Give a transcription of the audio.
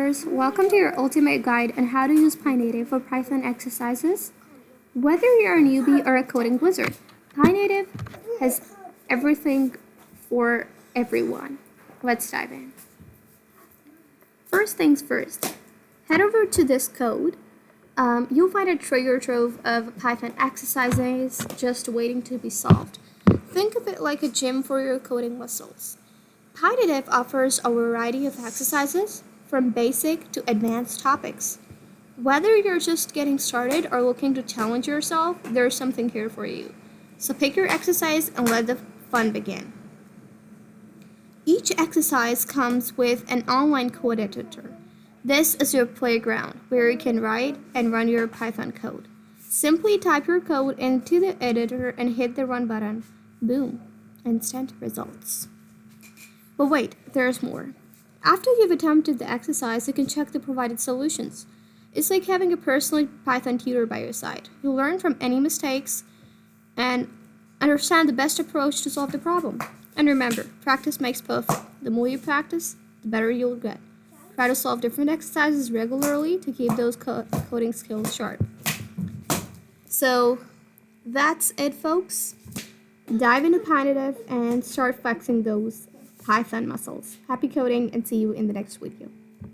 coders, welcome to your ultimate guide on how to use PyNative for Python exercises. Whether you're a newbie or a coding wizard, PyNative has everything for everyone. Let's dive in. First things first, head over to this code. You'll find a treasure trove of Python exercises just waiting to be solved. Think of it like a gym for your coding muscles. PyNative offers a variety of exercises, from basic to advanced topics. Whether you're just getting started or looking to challenge yourself, there's something here for you. So pick your exercise and let the fun begin. Each exercise comes with an online code editor. This is your playground where you can write and run your Python code. Simply type your code into the editor and hit the run button. Boom, instant results. But wait, there's more. After you've attempted the exercise, you can check the provided solutions. It's like having a personal Python tutor by your side. You'll learn from any mistakes and understand the best approach to solve the problem. And remember, practice makes perfect. The more you practice, the better you'll get. Try to solve different exercises regularly to keep those coding skills sharp. So that's it, folks. Dive into PyNative and start flexing those Python muscles. Happy coding and see you in the next video.